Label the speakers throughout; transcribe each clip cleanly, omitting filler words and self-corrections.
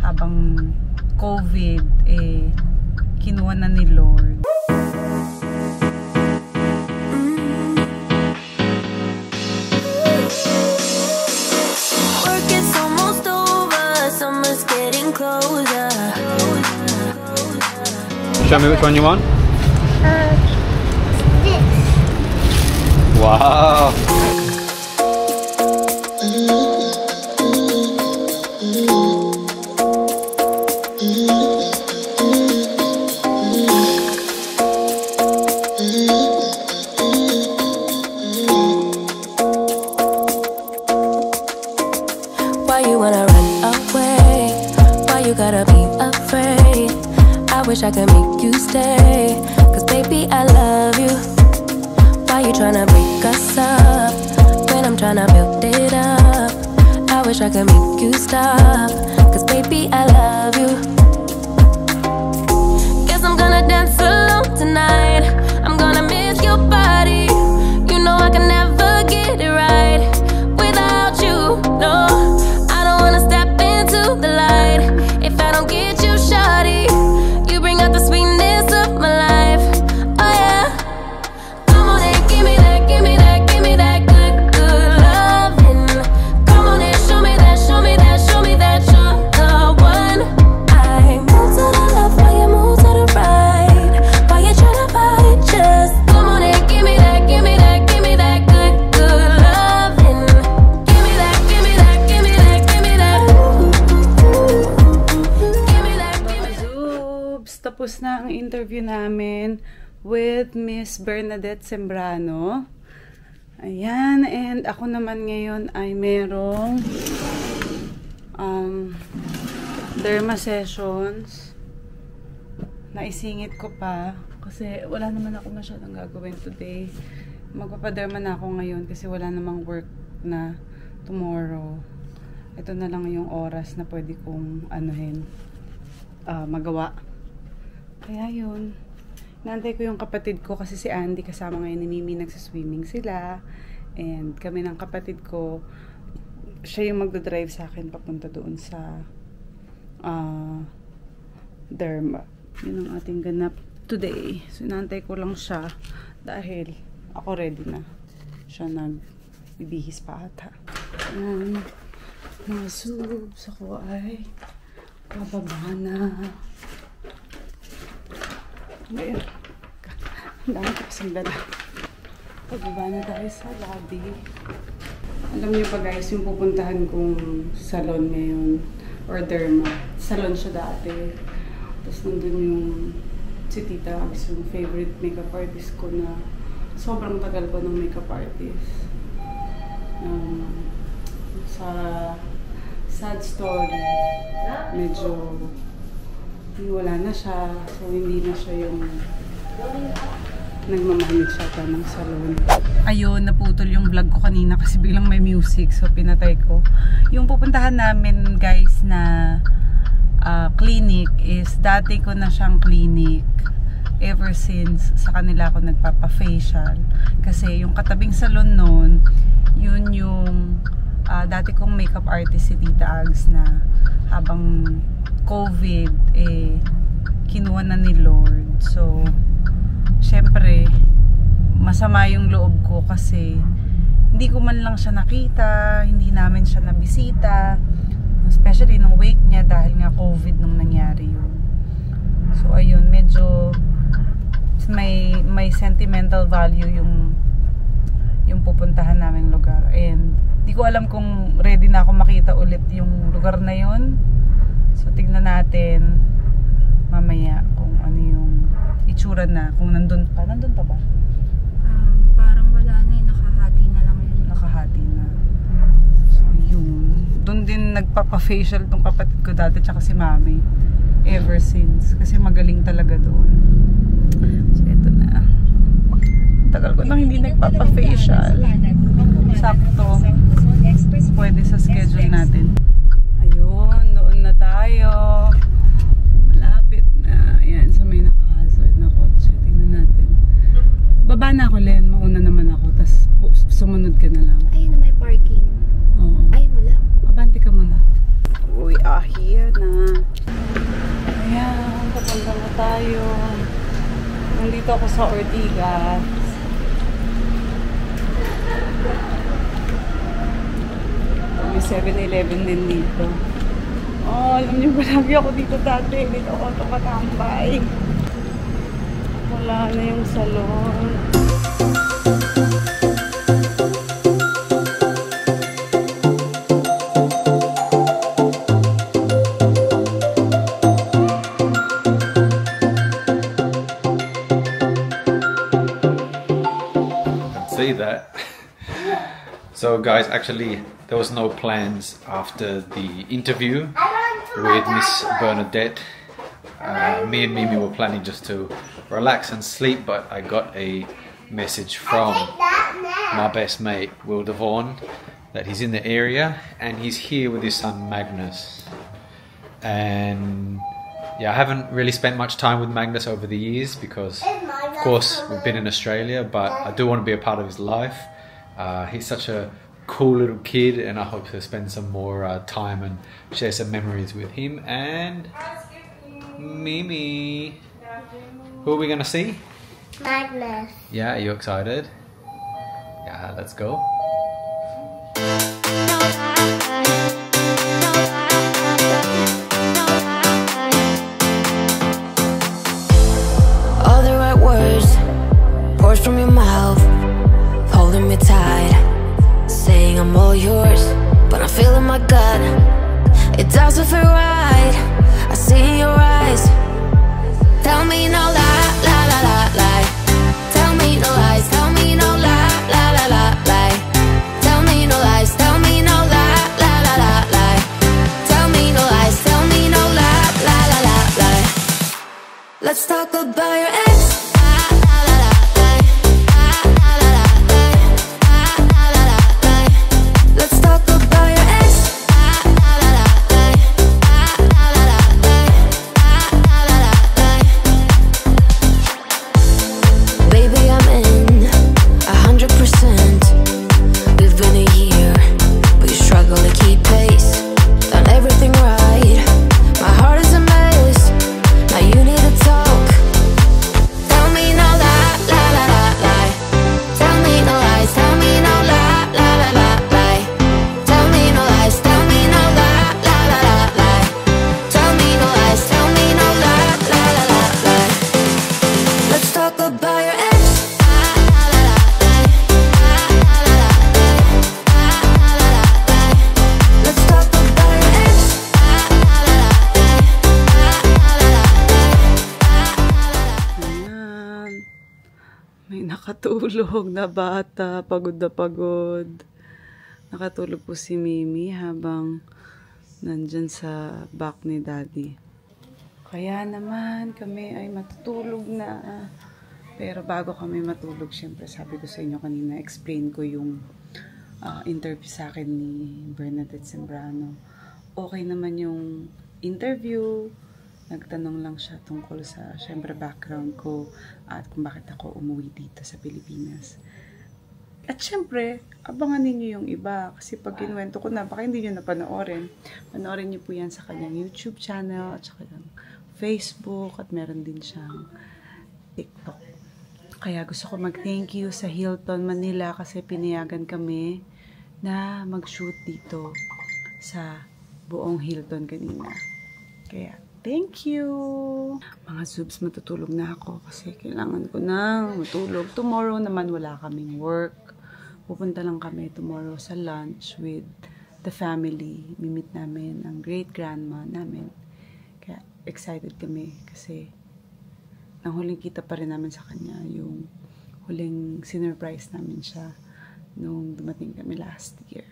Speaker 1: habang COVID kinuha na ni Lord.
Speaker 2: Show me which one you want.
Speaker 3: This.
Speaker 2: Wow.
Speaker 4: Why you wanna run away? Why you gotta be afraid? I wish I could make you stay, cause baby I love you. Why you tryna break us up when I'm tryna build it up? I wish I could make you stop, cause baby I love you. Guess I'm gonna dance alone tonight. I'm gonna miss your body. You know I can never get it right without you, no. I don't wanna step into the light if I don't get you, shawty. Bring out the sweetness of my life. Oh yeah. Come on and give me that, give me that, give me that good, good loving. Come on and show me that, show me that, show me that you're the one. I move to the left while you move to the right. While you tryna fight, just come on and give me that, give me that, give me that good, good loving. Give me that, give me that, give me that, give me that. Give me that, give me that.
Speaker 1: Tapos na ang interview namin with Miss Bernadette Sembrano. Ayan, and ako naman ngayon ay merong derma sessions. Naisingit ko pa kasi wala naman ako masyadong gagawin today. Magpapaderma na ako ngayon kasi wala namang work na tomorrow. Ito na lang yung oras na pwede kong magawa. Kaya yun, naantay ko yung kapatid ko kasi si Andy kasama ngayon ni Mimi, nagsaswimming sila. And kami ng kapatid ko, siya yung magdadrive sa akin papunta doon sa derma. Yun ang ating ganap today. So naantay ko lang siya dahil ako ready na. Siya nagbibihis pa ata. Mga subs ako ay bababa na. Ngayon, ang dami ko kasing dala. Pagbaba na tayo sa lobby. Alam niyo pa guys, yung pupuntahan kong salon ngayon, or derma. Salon siya dati. Tapos nandun yung si Tita Ags, yung favorite makeup artist ko na sobrang tagal ko ng makeup artist. Sa sad story, medyo wala na siya, so hindi na siya yung nagmamahimik siya pa ng salon. Ayun, naputol yung vlog ko kanina kasi biglang may music, so pinatay ko. Yung pupuntahan namin guys na clinic is dati ko na siyang clinic ever since sa kanila ako nagpapa-facial. Kasi yung katabing salon nun, yun yung dati kong makeup artist si Tita Ags na habang COVID kinuha na ni Lord. So syempre masama yung loob ko kasi hindi ko man lang siya nakita, hindi namin siya nabisita, especially nung wake niya dahil nga COVID nung nangyari yun. So ayun, medyo may sentimental value yung pupuntahan naming lugar, and di ko alam kung ready na ako makita ulit yung lugar na yun. So tignan natin mamaya kung ano yung itsura na, kung nandun pa ba?
Speaker 3: Parang wala na, nakahati na lang yun.
Speaker 1: Nakahati na. So yun, doon din nagpapa-facial tong kapatid ko dati tsaka si Mami ever since, kasi magaling talaga doon. So ito na, tagal ko nang hindi nagpapa-facial. Sakto, pwede sa schedule natin. Ayun, doon na tayo. Malapit na. Ayan, sa may nakahazard na kotse. Tingnan natin. Baba na ako, Len. Mauna naman ako. Tapos sumunod ka na lang.
Speaker 3: Ayun na, may parking.
Speaker 1: Oo.
Speaker 3: Ay, wala.
Speaker 1: Abante ka muna. We are here na. tayo. Nandito ako sa Ortigas. May 7-Eleven din dito. Oh, alam niyo ba, lagi ako dito dati. Dito ako tumatambay. Wala na yung salon.
Speaker 2: That. So guys, actually there was no plans after the interview with Miss Bernadette. Me and Mimi were planning just to relax and sleep, but I got a message from my best mate Will Devon that he's in the area and he's here with his son Magnus. And yeah, I haven't really spent much time with Magnus over the years because of course we've been in Australia, but I do want to be a part of his life. He's such a cool little kid and I hope to spend some more time and share some memories with him and Mimi. Who are we going to see?
Speaker 5: Magnus.
Speaker 2: Yeah, are you excited? Yeah, let's go.
Speaker 4: From your mouth, holding me tight, saying I'm all yours, but I'm feeling my gut. It doesn't feel right. I see in your eyes. Tell me no lie, lie, lie, lie, lie. Tell me no lies. Tell me no lie, lie, lie, lie, lie. Tell me no lies. Tell me no lie, lie, lie, lie, lie. Tell me no lies. Tell me no lie, lie, lie, lie, lie. Let's talk about your ex.
Speaker 1: Nakatulog na bata, pagod na pagod. Nakatulog po si Mimi habang nandyan sa back ni Daddy. Kaya naman kami ay matutulog na. Pero bago kami matulog, syempre sabi ko sa inyo kanina, explain ko yung interview sa akin ni Bernadette Sembrano. Okay naman yung interview. Nagtanong lang siya tungkol sa, syempre, background ko at kung bakit ako umuwi dito sa Pilipinas. At syempre, abangan ninyo yung iba kasi pag kinuwento ko na, baka hindi nyo napanoorin. Panoorin nyo po yan sa kanyang YouTube channel at saka yung Facebook at meron din siyang TikTok. Kaya gusto ko mag-thank you sa Hilton Manila kasi pinayagan kami na mag-shoot dito sa buong Hilton kanina. Kaya, thank you! Mga subs, matutulog na ako kasi kailangan ko na matulog. Tomorrow naman wala kaming work. Pupunta lang kami tomorrow sa lunch with the family. Mimit namin ang great-grandma namin. Kaya excited kami kasi ang huling kita pa rin namin sa kanya. Yung huling sinurprise namin siya nung dumating kami last year.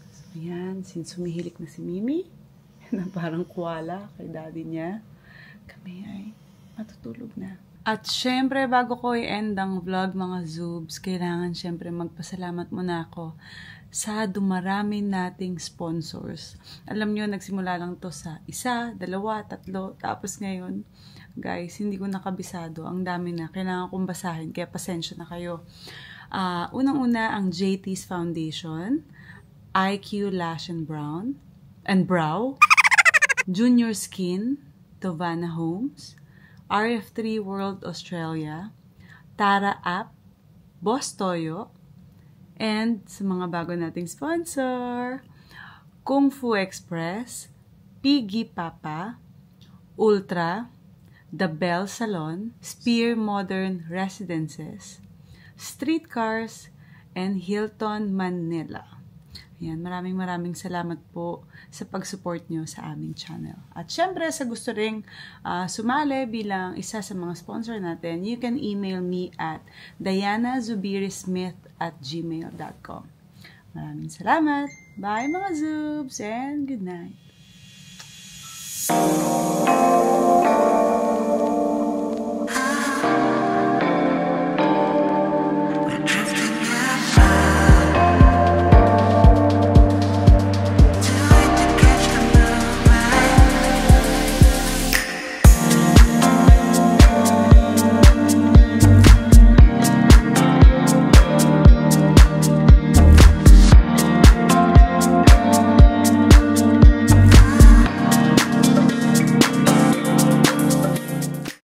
Speaker 1: So, ayan. Since humihilik na si Mimi, na parang kuwala kay daddy niya, kami ay matutulog na. At syempre, bago ko i-end ang vlog, mga Zoobs, kailangan syempre magpasalamat muna ako sa dumarami nating sponsors. Alam nyo, nagsimula lang to sa 1, 2, 3, tapos ngayon, guys, hindi ko nakabisado. Ang dami na. Kailangan kong basahin, kaya pasensya na kayo. Unang-una, ang JT's Foundation, IQ Lash and Brow, Junior Skin, Tovana Homes, RF3 World Australia, Tara App, Boss Toyo, and sa mga bago nating sponsor, Kung Fu Express, Piggy Papa, Ultra, The Bell Salon, Spear Modern Residences, Streetcars, and Hilton Manila. Ayan, maraming salamat po sa pag-support nyo sa aming channel. At syempre, sa gusto ring sumali bilang isa sa mga sponsor natin, you can email me at dianazubirismith@gmail.com. Maraming salamat. Bye mga Zoobs and good night.